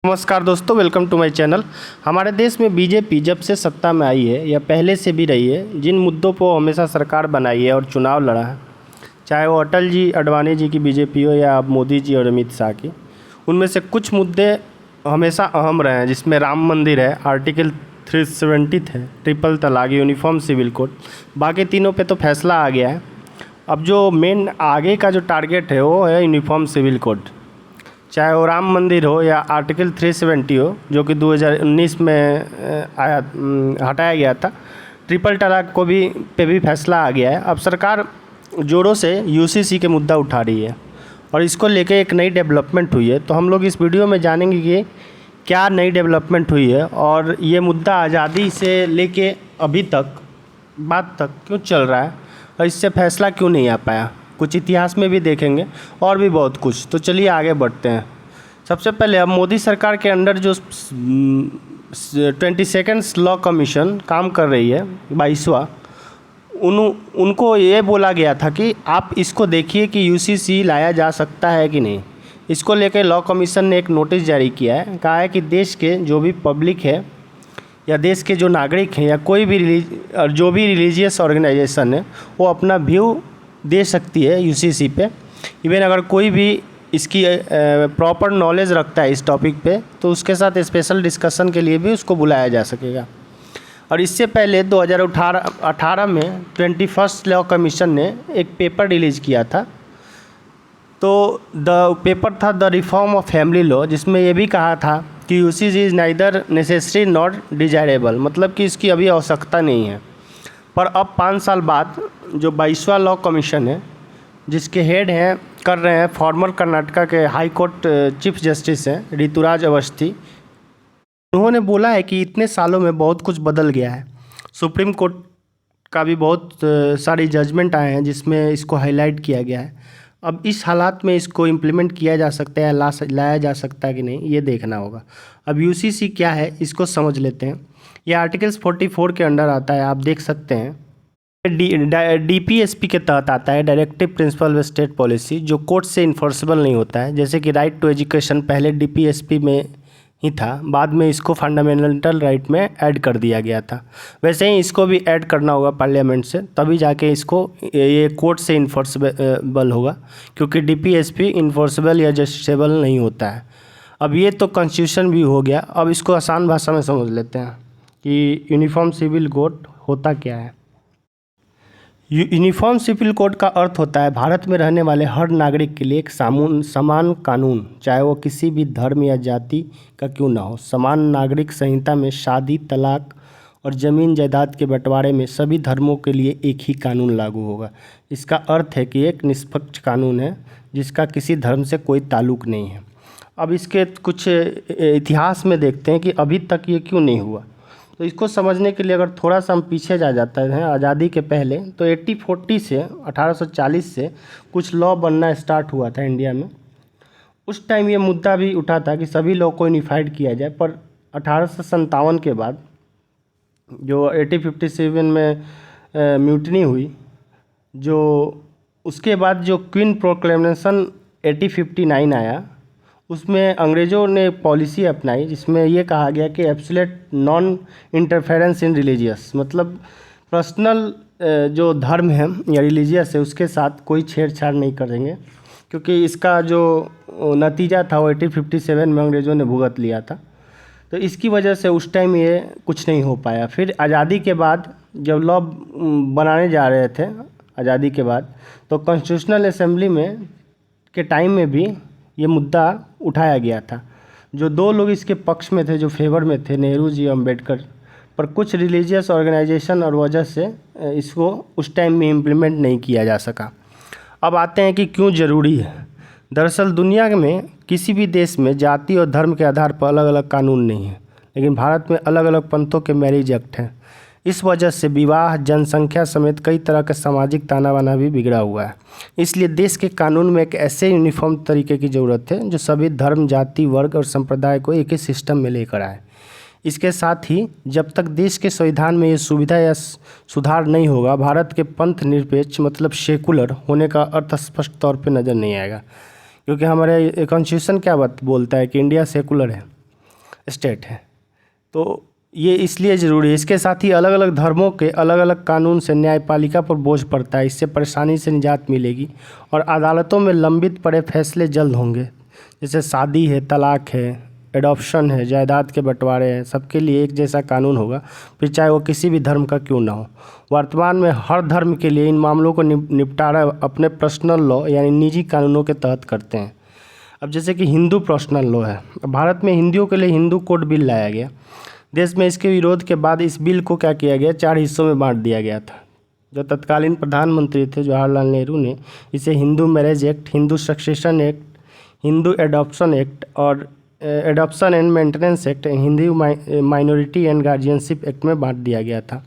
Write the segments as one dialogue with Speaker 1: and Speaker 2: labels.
Speaker 1: नमस्कार दोस्तों, welcome to my channel. हमारे देश में बीजेपी जब से सत्ता में आई है या पहले से भी रही है, जिन मुद्दों पर हमेशा सरकार बनाई है और चुनाव लड़ा है, चाहे वो अटल जी अडवाणी जी की बीजेपी हो या अब मोदी जी और अमित शाह की, उनमें से कुछ मुद्दे हमेशा अहम रहे हैं, जिसमें राम मंदिर है, आर्टिकल 370 है, ट्रिपल तलाक, यूनिफॉर्म सिविल कोड। बाकी तीनों पे तो फैसला आ गया है। अब जो मेन आगे का जो टारगेट है वो है यूनिफॉर्म सिविल कोड। चाहे वो राम मंदिर हो या आर्टिकल 370 हो, जो कि 2019 में हटाया गया था। ट्रिपल तलाक को भी फैसला आ गया है। अब सरकार जोरों से यूसीसी के मुद्दा उठा रही है और इसको लेके एक नई डेवलपमेंट हुई है। तो हम लोग इस वीडियो में जानेंगे कि क्या नई डेवलपमेंट हुई है और ये मुद्दा आज़ादी से लेके अभी तक बात तक क्यों चल रहा है और इससे फैसला क्यों नहीं आ पाया। कुछ इतिहास में भी देखेंगे और भी बहुत कुछ। तो चलिए आगे बढ़ते हैं। सबसे पहले अब मोदी सरकार के अंडर जो 22nd लॉ कमीशन काम कर रही है, 22वां, उनको ये बोला गया था कि आप इसको देखिए कि यूसीसी लाया जा सकता है कि नहीं। इसको लेकर लॉ कमीशन ने एक नोटिस जारी किया है। कहा है कि देश के जो भी पब्लिक है या देश के जो नागरिक हैं या कोई भी जो भी रिलीजियस ऑर्गेनाइजेशन है, वो अपना व्यू दे सकती है यूसीसी पे। इवन अगर कोई भी इसकी प्रॉपर नॉलेज रखता है इस टॉपिक पे, तो उसके साथ स्पेशल डिस्कशन के लिए भी उसको बुलाया जा सकेगा। और इससे पहले 2018 में 21st लॉ कमीशन ने एक पेपर रिलीज़ किया था। तो द पेपर था the reform of family law, जिसमें ये भी कहा था कि UCC is neither necessary not desirable, मतलब कि इसकी अभी आवश्यकता नहीं है। पर अब 5 साल बाद जो 22वां लॉ कमीशन है, जिसके हेड हैं कर रहे हैं फॉर्मर कर्नाटका के हाई कोर्ट चीफ जस्टिस हैं ऋतुराज अवस्थी, उन्होंने बोला है कि इतने सालों में बहुत कुछ बदल गया है। सुप्रीम कोर्ट का भी बहुत सारी जजमेंट आए हैं जिसमें इसको हाईलाइट किया गया है। अब इस हालात में इसको इम्प्लीमेंट किया जा सकता है, लाया जा सकता है कि नहीं, ये देखना होगा। अब यूसीसी क्या है इसको समझ लेते हैं। ये आर्टिकल्स 44 के अंडर आता है, आप देख सकते हैं। डीपीएसपी के तहत आता है, डायरेक्टिव प्रिंसिपल स्टेट पॉलिसी, जो कोर्ट से इन्फोर्सेबल नहीं होता है। जैसे कि राइट टू एजुकेशन पहले डीपीएसपी में ही था, बाद में इसको फंडामेंटल राइट में ऐड कर दिया गया था। वैसे ही इसको भी ऐड करना होगा पार्लियामेंट से, तभी जाके इसको ये कोर्ट से इन्फोर्सेबल होगा, क्योंकि डीपीएसपी इन्फोर्सेबल या जस्टिसेबल नहीं होता है। अब ये तो कॉन्स्टिट्यूशन भी हो गया। अब इसको आसान भाषा में समझ लेते हैं कि यूनिफॉर्म सिविल कोड होता क्या है। यूनिफॉर्म सिविल कोड का अर्थ होता है भारत में रहने वाले हर नागरिक के लिए एक समान कानून, चाहे वो किसी भी धर्म या जाति का क्यों ना हो। समान नागरिक संहिता में शादी, तलाक और ज़मीन जायदाद के बंटवारे में सभी धर्मों के लिए एक ही कानून लागू होगा। इसका अर्थ है कि एक निष्पक्ष कानून है जिसका किसी धर्म से कोई ताल्लुक नहीं है। अब इसके कुछ इतिहास में देखते हैं कि अभी तक ये क्यों नहीं हुआ। तो इसको समझने के लिए अगर थोड़ा सा हम पीछे जा जाते हैं आज़ादी के पहले, तो 1840 से 1840 से कुछ लॉ बनना स्टार्ट हुआ था इंडिया में। उस टाइम ये मुद्दा भी उठा था कि सभी लॉ को यूनिफाइड किया जाए। पर 1857 के बाद जो 1857 में म्यूटनी हुई, जो उसके बाद जो क्वीन प्रोक्लेमेशन 1859 आया, उसमें अंग्रेज़ों ने पॉलिसी अपनाई जिसमें ये कहा गया कि एब्सोल्यूट नॉन इंटरफेरेंस इन रिलीजियस, मतलब पर्सनल जो धर्म है या रिलीजियस है उसके साथ कोई छेड़छाड़ नहीं करेंगे, क्योंकि इसका जो नतीजा था वो 1857 में अंग्रेज़ों ने भुगत लिया था। तो इसकी वजह से उस टाइम ये कुछ नहीं हो पाया। फिर आज़ादी के बाद जब लॉ बनाने जा रहे थे आज़ादी के बाद, तो कॉन्स्टिट्यूशनल असेंबली में के टाइम में भी ये मुद्दा उठाया गया था। जो 2 लोग इसके पक्ष में थे, जो फेवर में थे, नेहरू जी, अम्बेडकर, पर कुछ रिलीजियस ऑर्गेनाइजेशन और वजह से इसको उस टाइम में इम्प्लीमेंट नहीं किया जा सका। अब आते हैं कि क्यों ज़रूरी है। दरअसल दुनिया में किसी भी देश में जाति और धर्म के आधार पर अलग अलग कानून नहीं है, लेकिन भारत में अलग अलग पंथों के मैरिज एक्ट हैं। इस वजह से विवाह, जनसंख्या समेत कई तरह का सामाजिक ताना बाना भी बिगड़ा हुआ है। इसलिए देश के कानून में एक ऐसे यूनिफॉर्म तरीके की ज़रूरत है जो सभी धर्म, जाति, वर्ग और संप्रदाय को एक ही सिस्टम में लेकर आए। इसके साथ ही जब तक देश के संविधान में ये सुविधा या सुधार नहीं होगा, भारत के पंथ निरपेक्ष मतलब सेकुलर होने का अर्थ स्पष्ट तौर पर नज़र नहीं आएगा। क्योंकि हमारे कॉन्स्टिट्यूशन क्या बात बोलता है कि इंडिया सेकुलर है। स्टेट है। तो ये इसलिए ज़रूरी है। इसके साथ ही अलग अलग धर्मों के अलग अलग कानून से न्यायपालिका पर बोझ पड़ता है। इससे परेशानी से निजात मिलेगी और अदालतों में लंबित पड़े फैसले जल्द होंगे। जैसे शादी है, तलाक है, एडॉप्शन है, जायदाद के बंटवारे हैं, सबके लिए एक जैसा कानून होगा, फिर चाहे वो किसी भी धर्म का क्यों ना हो। वर्तमान में हर धर्म के लिए इन मामलों को निपटारा अपने पर्सनल लॉ यानी निजी कानूनों के तहत करते हैं। अब जैसे कि हिंदू पर्सनल लॉ है। भारत में हिंदुओं के लिए हिंदू कोड बिल लाया गया। देश में इसके विरोध के बाद इस बिल को क्या किया गया, 4 हिस्सों में बांट दिया गया था। जो तत्कालीन प्रधानमंत्री थे जवाहरलाल नेहरू ने इसे Hindu marriage act, Hindu succession act, Hindu adoption act और adoption and maintenance act, Hindu minority and guardianship act में बांट दिया गया था।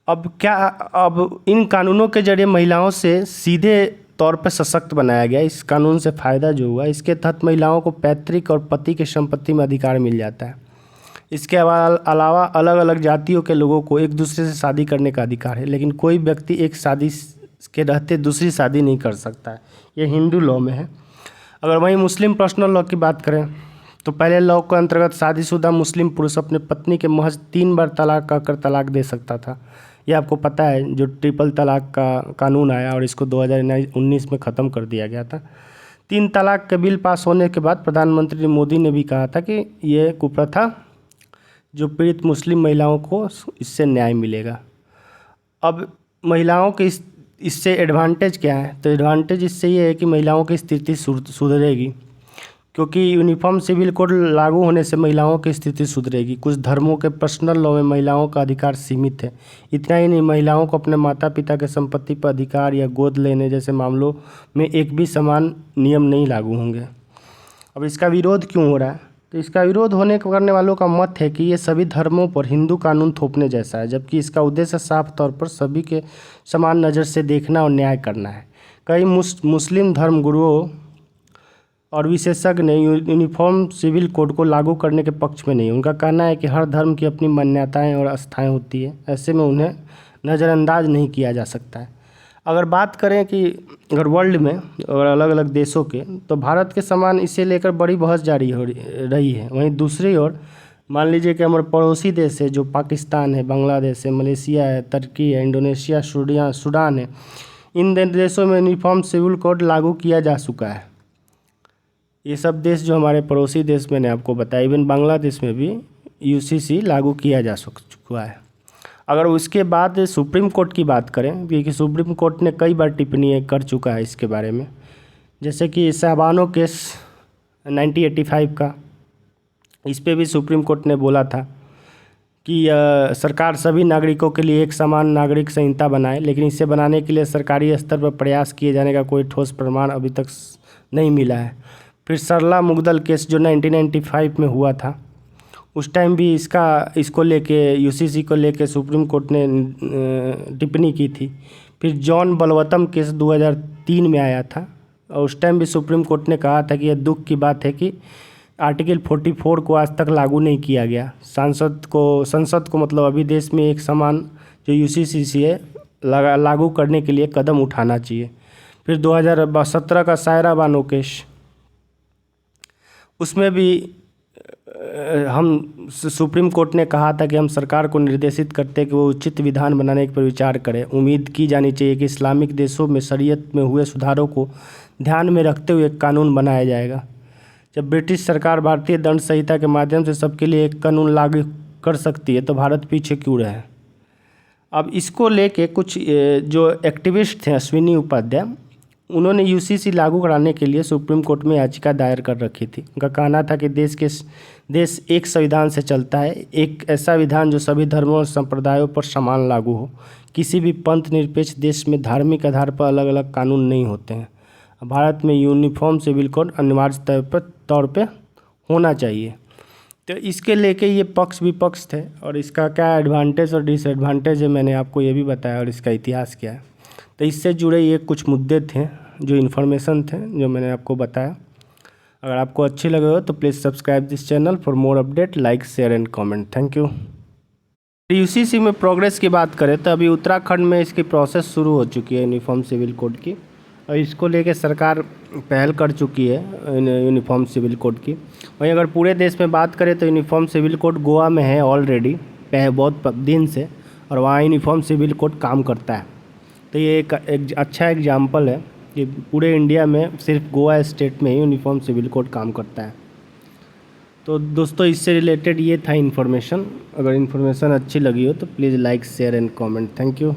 Speaker 1: अब इन कानूनों के जरिए महिलाओं से सीधे तौर पर सशक्त बनाया गया। इस कानून से फ़ायदा जो हुआ, इसके तहत महिलाओं को पैतृक और पति की संपत्ति में अधिकार मिल जाता है। इसके अलावा अलग अलग जातियों के लोगों को एक दूसरे से शादी करने का अधिकार है, लेकिन कोई व्यक्ति एक शादी के रहते दूसरी शादी नहीं कर सकता है। ये हिंदू लॉ में है। अगर वहीं मुस्लिम पर्सनल लॉ की बात करें तो पहले लॉ के अंतर्गत शादीशुदा मुस्लिम पुरुष अपने पत्नी के महज 3 बार तलाक कहकर तलाक दे सकता था। ये आपको पता है, जो ट्रिपल तलाक का कानून आया और इसको 2019 में ख़त्म कर दिया गया था। 3 तलाक के बिल पास होने के बाद प्रधानमंत्री मोदी ने भी कहा था कि ये कुप्रथा जो पीड़ित मुस्लिम महिलाओं को इससे न्याय मिलेगा। अब महिलाओं के इससे एडवांटेज क्या है, तो एडवांटेज इससे ये है कि महिलाओं की स्थिति सुधरेगी, क्योंकि यूनिफॉर्म सिविल कोड लागू होने से महिलाओं की स्थिति सुधरेगी। कुछ धर्मों के पर्सनल लॉ में महिलाओं का अधिकार सीमित है। इतना ही नहीं, महिलाओं को अपने माता पिता के संपत्ति पर अधिकार या गोद लेने जैसे मामलों में एक भी समान नियम नहीं लागू होंगे। अब इसका विरोध क्यों हो रहा है, तो इसका विरोध करने वालों का मत है कि ये सभी धर्मों पर हिंदू कानून थोपने जैसा है, जबकि इसका उद्देश्य साफ तौर पर सभी के समान नज़र से देखना और न्याय करना है। कई मुस्लिम धर्मगुरुओं और विशेषज्ञ ने यूनिफॉर्म सिविल कोड को लागू करने के पक्ष में नहीं। उनका कहना है कि हर धर्म की अपनी मान्यताएं और आस्थाएं होती है, ऐसे में उन्हें नज़रअंदाज नहीं किया जा सकता है। अगर बात करें कि अगर वर्ल्ड में और अलग अलग देशों के, तो भारत के समान इसे लेकर बड़ी बहस जारी हो रही है। वहीं दूसरी ओर मान लीजिए कि हमारे पड़ोसी देश है, जो पाकिस्तान है, बांग्लादेश है, मलेशिया है, तुर्की है, इंडोनेशिया, सूडान है, इन देशों में यूनिफॉर्म सिविल कोड लागू किया जा चुका है। ये सब देश जो हमारे पड़ोसी देश मैंने आपको बताया, इवन बांग्लादेश में भी यूसीसी लागू किया जा चुका है। अगर उसके बाद सुप्रीम कोर्ट की बात करें, क्योंकि सुप्रीम कोर्ट ने कई बार टिप्पणी कर चुका है इसके बारे में, जैसे कि शाहबानो केस 1985 का, इस पे भी सुप्रीम कोर्ट ने बोला था कि सरकार सभी नागरिकों के लिए एक समान नागरिक संहिता बनाए, लेकिन इसे बनाने के लिए सरकारी स्तर पर प्रयास किए जाने का कोई ठोस प्रमाण अभी तक नहीं मिला है। फिर सरला मुगदल केस जो 1995 में हुआ था, उस टाइम भी इसको लेके यूसीसी को लेके सुप्रीम कोर्ट ने टिप्पणी की थी। फिर जॉन बलवतम केस 2003 में आया था और उस टाइम भी सुप्रीम कोर्ट ने कहा था कि यह दुख की बात है कि आर्टिकल 44 को आज तक लागू नहीं किया गया। संसद को मतलब अभी देश में एक समान जो यूसीसी है लागू करने के लिए कदम उठाना चाहिए। फिर 2017 का सायरा बानो केस, उसमें भी हम सुप्रीम कोर्ट ने कहा था कि हम सरकार को निर्देशित करते हैं कि वो उचित विधान बनाने पर विचार करें। उम्मीद की जानी चाहिए कि इस्लामिक देशों में शरीयत में हुए सुधारों को ध्यान में रखते हुए एक कानून बनाया जाएगा। जब ब्रिटिश सरकार भारतीय दंड संहिता के माध्यम से सबके लिए एक कानून लागू कर सकती है, तो भारत पीछे क्यों रहे। अब इसको लेके कुछ जो एक्टिविस्ट थे, अश्विनी उपाध्याय, उन्होंने यूसीसी लागू कराने के लिए सुप्रीम कोर्ट में याचिका दायर कर रखी थी। उनका कहना था कि देश एक संविधान से चलता है, एक ऐसा विधान जो सभी धर्मों और संप्रदायों पर समान लागू हो। किसी भी पंथ निरपेक्ष देश में धार्मिक आधार पर अलग अलग कानून नहीं होते हैं। भारत में यूनिफॉर्म सिविल कोड अनिवार्य तौर पे होना चाहिए। तो इसके लेके ये पक्ष विपक्ष थे और इसका क्या एडवांटेज और डिसएडवांटेज है मैंने आपको ये भी बताया, और इसका इतिहास क्या है। तो इससे जुड़े ये कुछ मुद्दे थे, जो इन्फॉर्मेशन थे, जो मैंने आपको बताया। अगर आपको अच्छी लगे हो तो please subscribe this channel for more update, like share and comment. Thank you. UCC में प्रोग्रेस की बात करें तो अभी उत्तराखंड में इसकी प्रोसेस शुरू हो चुकी है यूनिफॉर्म सिविल कोड की। और इसको लेके सरकार पहल कर चुकी है यूनिफॉर्म सिविल कोड की। वहीं अगर पूरे देश में बात करें तो यूनिफॉर्म सिविल कोड गोवा में है ऑलरेडी बहुत दिन से, और वहाँ यूनिफॉर्म सिविल कोड काम करता है। तो ये एक अच्छा एग्जाम्पल है कि पूरे इंडिया में सिर्फ गोवा स्टेट में ही यूनिफॉर्म सिविल कोड काम करता है। तो दोस्तों इससे रिलेटेड ये था इन्फॉर्मेशन। अगर इन्फॉर्मेशन अच्छी लगी हो तो please like share and comment. Thank you.